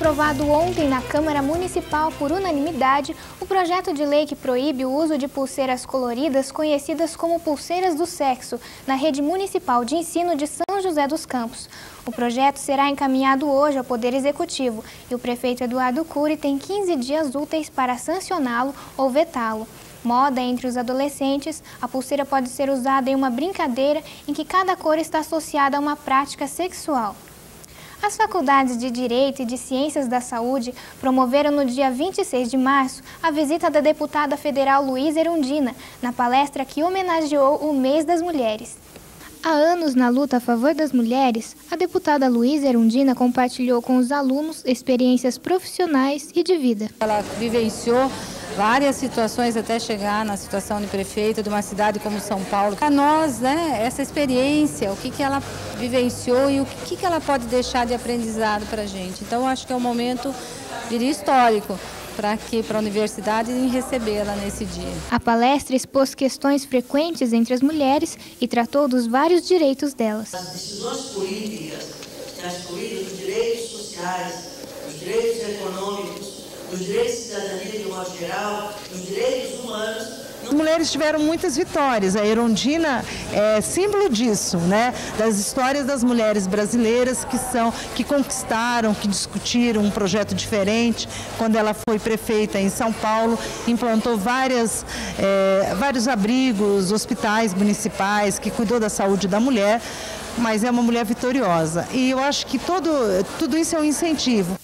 aprovado ontem na Câmara Municipal por unanimidade o projeto de lei que proíbe o uso de pulseiras coloridas conhecidas como pulseiras do sexo na rede municipal de ensino de São José dos Campos. O projeto será encaminhado hoje ao Poder Executivo e o prefeito Eduardo Cury tem 15 dias úteis para sancioná-lo ou vetá-lo. Moda entre os adolescentes, a pulseira pode ser usada em uma brincadeira em que cada cor está associada a uma prática sexual. As faculdades de Direito e de Ciências da Saúde promoveram no dia 26 de março a visita da deputada federal Luísa Erundina, na palestra que homenageou o Mês das Mulheres. Há anos na luta a favor das mulheres, a deputada Luísa Erundina compartilhou com os alunos experiências profissionais e de vida. Ela vivenciou várias situações até chegar na situação de prefeita de uma cidade como São Paulo. Para nós, essa experiência, o que ela vivenciou e o que ela pode deixar de aprendizado para a gente. Então, acho que é um momento, diria, histórico para a universidade recebê-la nesse dia. A palestra expôs questões frequentes entre as mulheres e tratou dos vários direitos delas. As decisões políticas que excluíram os direitos sociais, os direitos econômicos, os direitos de cidadania de modo geral, os direitos humanos. As mulheres tiveram muitas vitórias, a Erundina é símbolo disso, das histórias das mulheres brasileiras que conquistaram, que discutiram um projeto diferente. Quando ela foi prefeita em São Paulo, implantou vários abrigos, hospitais municipais, que cuidou da saúde da mulher, mas é uma mulher vitoriosa. E eu acho que tudo isso é um incentivo.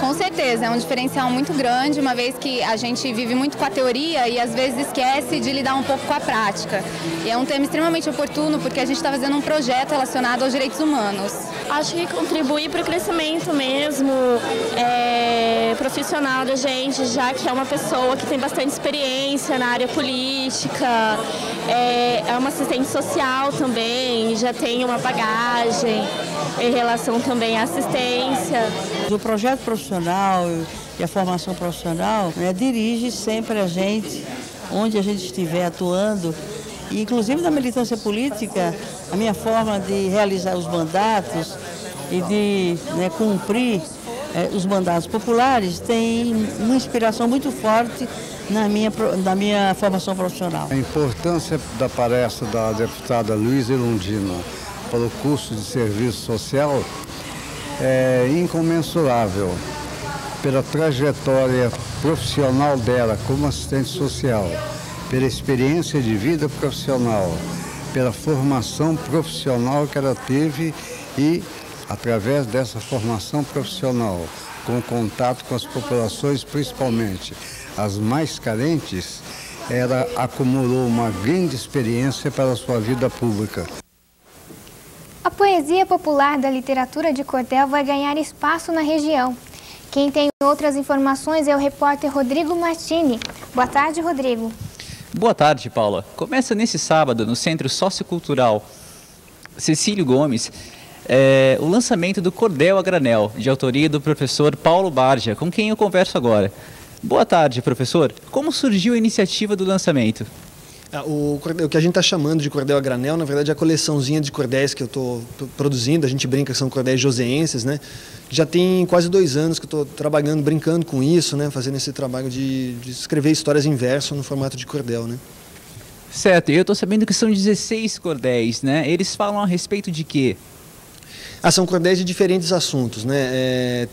Com certeza, é um diferencial muito grande, uma vez que a gente vive muito com a teoria e às vezes esquece de lidar um pouco com a prática. E é um tema extremamente oportuno porque a gente está fazendo um projeto relacionado aos direitos humanos. Acho que contribui para o crescimento mesmo profissional da gente, já que é uma pessoa que tem bastante experiência na área política, é uma assistente social também, já tem uma bagagem em relação também à assistência. O projeto profissional e a formação profissional dirige sempre a gente, onde a gente estiver atuando, e inclusive na militância política, a minha forma de realizar os mandatos e de cumprir os mandatos populares tem uma inspiração muito forte na minha formação profissional. A importância da palestra da deputada Luísa Erundina para o curso de serviço social é incomensurável pela trajetória profissional dela como assistente social, pela experiência de vida profissional, pela formação profissional que ela teve e, através dessa formação profissional, com contato com as populações, principalmente as mais carentes, ela acumulou uma grande experiência para a sua vida pública. A poesia popular da literatura de cordel vai ganhar espaço na região. Quem tem outras informações é o repórter Rodrigo Martini. Boa tarde, Rodrigo. Boa tarde, Paula. Começa nesse sábado, no Centro Sociocultural Cecílio Gomes, o lançamento do Cordel a Granel, de autoria do professor Paulo Barja, com quem eu converso agora. Boa tarde, professor. Como surgiu a iniciativa do lançamento? O que a gente está chamando de cordel a granel, na verdade, é a coleçãozinha de cordéis que eu estou produzindo. A gente brinca que são cordéis joseenses, Já tem quase 2 anos que eu estou trabalhando, brincando com isso, Fazendo esse trabalho de escrever histórias em verso no formato de cordel, Certo, e eu estou sabendo que são 16 cordéis, Eles falam a respeito de quê? São cordéis de diferentes assuntos,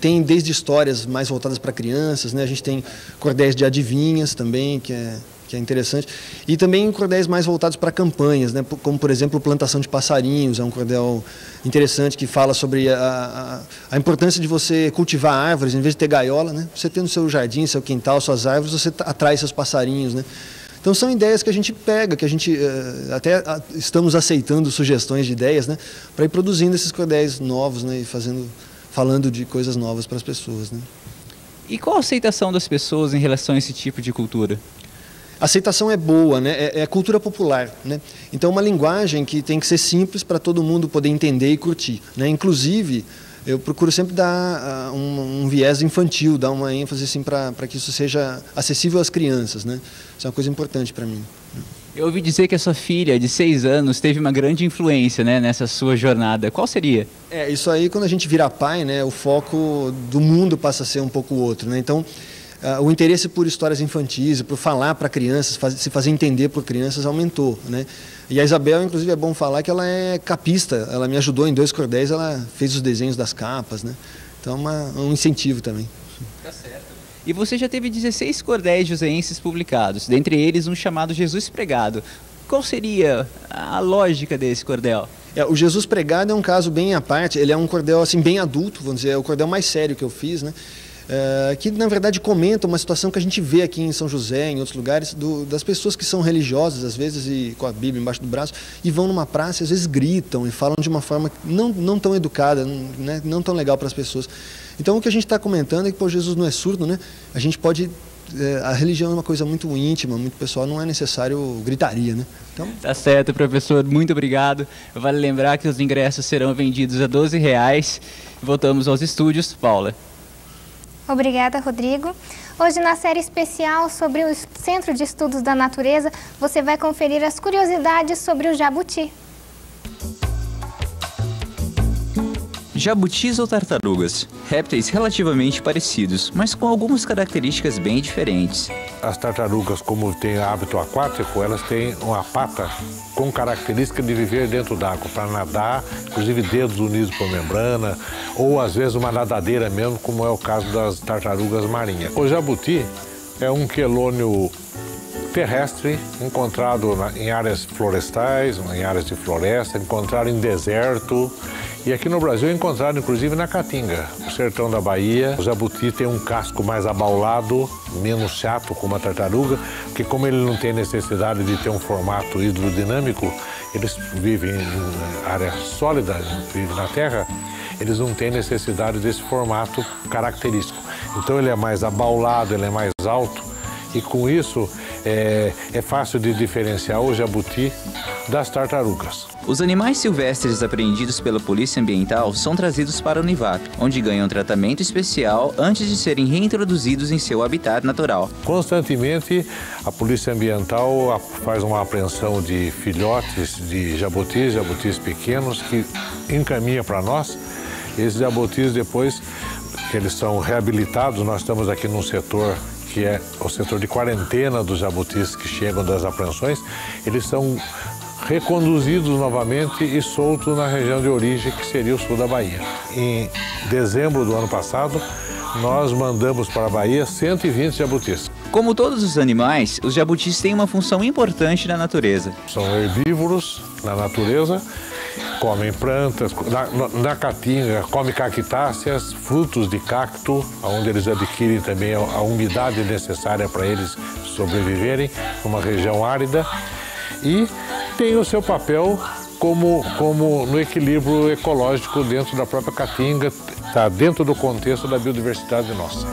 Tem desde histórias mais voltadas para crianças, A gente tem cordéis de adivinhas também, que é interessante, e também cordéis mais voltados para campanhas, como, por exemplo, plantação de passarinhos, é um cordel interessante que fala sobre a importância de você cultivar árvores, em vez de ter gaiola, Você ter no seu jardim, seu quintal, suas árvores, você atrai seus passarinhos, Então são ideias que a gente pega, que a gente até estamos aceitando sugestões de ideias, para ir produzindo esses cordéis novos, e falando de coisas novas para as pessoas, E qual a aceitação das pessoas em relação a esse tipo de cultura? A aceitação é boa, né? É cultura popular, né? Então, uma linguagem que tem que ser simples para todo mundo poder entender e curtir, né? Inclusive, eu procuro sempre dar um viés infantil, dar uma ênfase assim, para que isso seja acessível às crianças, né? Isso é uma coisa importante para mim. Eu ouvi dizer que a sua filha, de 6 anos, teve uma grande influência, né, nessa sua jornada. Qual seria? Isso aí, quando a gente vira pai, né, o foco do mundo passa a ser um pouco outro, né? Então, o interesse por histórias infantis, por falar para crianças, se fazer entender por crianças, aumentou, né? E a Isabel, inclusive, é bom falar que ela é capista, ela me ajudou em 2 cordéis, ela fez os desenhos das capas, né? Então é um incentivo também. Tá certo. E você já teve 16 cordéis joseenses publicados, dentre eles um chamado Jesus Pregado. Qual seria a lógica desse cordel? O Jesus Pregado é um caso bem à parte, ele é um cordel assim, bem adulto, vamos dizer, é o cordel mais sério que eu fiz, né? Que na verdade comenta uma situação que a gente vê aqui em São José, em outros lugares, das pessoas que são religiosas, às vezes, e com a Bíblia embaixo do braço, e vão numa praça e às vezes gritam e falam de uma forma não tão educada, né? Não tão legal para as pessoas. Então o que a gente está comentando é que Jesus não é surdo, né? A gente pode... a religião é uma coisa muito íntima, muito pessoal, não é necessário gritaria, né? Então... Tá certo, professor, muito obrigado. Vale lembrar que os ingressos serão vendidos a R$12. Voltamos aos estúdios, Paula. Obrigada, Rodrigo. Hoje, na série especial sobre o Centro de Estudos da Natureza, você vai conferir as curiosidades sobre o jabuti. Jabutis ou tartarugas? Répteis relativamente parecidos, mas com algumas características bem diferentes. As tartarugas, como têm hábito aquático, elas têm uma pata com característica de viver dentro d'água, para nadar, inclusive dedos unidos por membrana, ou às vezes uma nadadeira mesmo, como é o caso das tartarugas marinhas. O jabuti é um quelônio terrestre, encontrado em áreas florestais, em áreas de floresta, encontrado em deserto. E aqui no Brasil é encontrado, inclusive, na Caatinga, no sertão da Bahia. O jabuti tem um casco mais abaulado, menos chato como a tartaruga, porque como ele não tem necessidade de ter um formato hidrodinâmico, eles vivem em área sólida, vivem na terra, eles não têm necessidade desse formato característico. Então ele é mais abaulado, ele é mais alto, e com isso é fácil de diferenciar o jabuti das tartarugas. Os animais silvestres apreendidos pela Polícia Ambiental são trazidos para a Univap, onde ganham tratamento especial antes de serem reintroduzidos em seu habitat natural. Constantemente, a Polícia Ambiental faz uma apreensão de filhotes de jabutis pequenos, que encaminha para nós. Esses jabutis, depois que eles são reabilitados, nós estamos aqui num setor que é o setor de quarentena dos jabutis que chegam das apreensões, eles são reconduzidos novamente e soltos na região de origem, que seria o sul da Bahia. Em dezembro do ano passado, nós mandamos para a Bahia 120 jabutis. Como todos os animais, os jabutis têm uma função importante na natureza. São herbívoros na natureza, comem plantas, na Caatinga comem cactáceas, frutos de cacto, onde eles adquirem também a umidade necessária para eles sobreviverem, numa região árida, e tem o seu papel como no equilíbrio ecológico dentro da própria Caatinga, está dentro do contexto da biodiversidade nossa.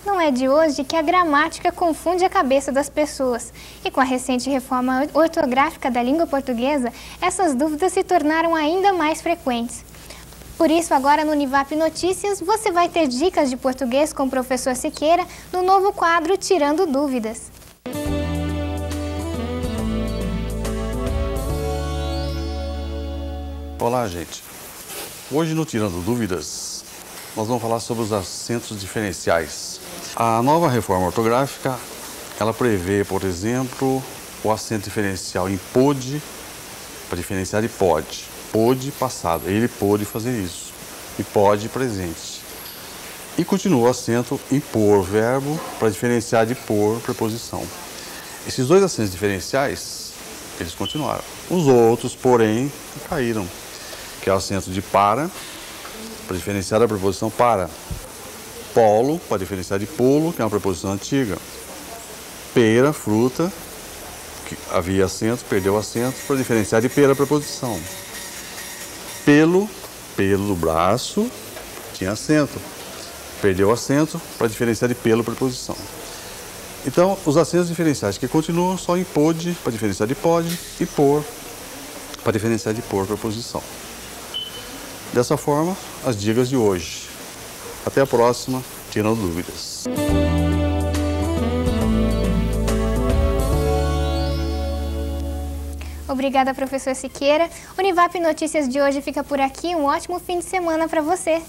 Não é de hoje que a gramática confunde a cabeça das pessoas. E com a recente reforma ortográfica da língua portuguesa, essas dúvidas se tornaram ainda mais frequentes. Por isso, agora no Univap Notícias, você vai ter dicas de português com o professor Siqueira no novo quadro Tirando Dúvidas. Olá, gente. Hoje no Tirando Dúvidas, nós vamos falar sobre os acentos diferenciais. A nova reforma ortográfica, ela prevê, por exemplo, o acento diferencial em pôde, para diferenciar de pode. Pôde passado, ele pôde fazer isso. E pode presente. E continua o acento em por verbo, para diferenciar de por preposição. Esses dois acentos diferenciais, eles continuaram. Os outros, porém, caíram. Que é o acento de para diferenciar da preposição para. Polo, para diferenciar de polo, que é uma preposição antiga. Pera, fruta, que havia acento, perdeu acento, para diferenciar de pera, preposição. Pelo do braço, tinha acento. Perdeu o acento para diferenciar de pelo preposição. Então, os acentos diferenciais que continuam só em pôde para diferenciar de pode e por para diferenciar de por preposição. Dessa forma, as dicas de hoje. Até a próxima, tirando dúvidas. Obrigada, professor Siqueira. Univap Notícias de hoje fica por aqui. Um ótimo fim de semana para você.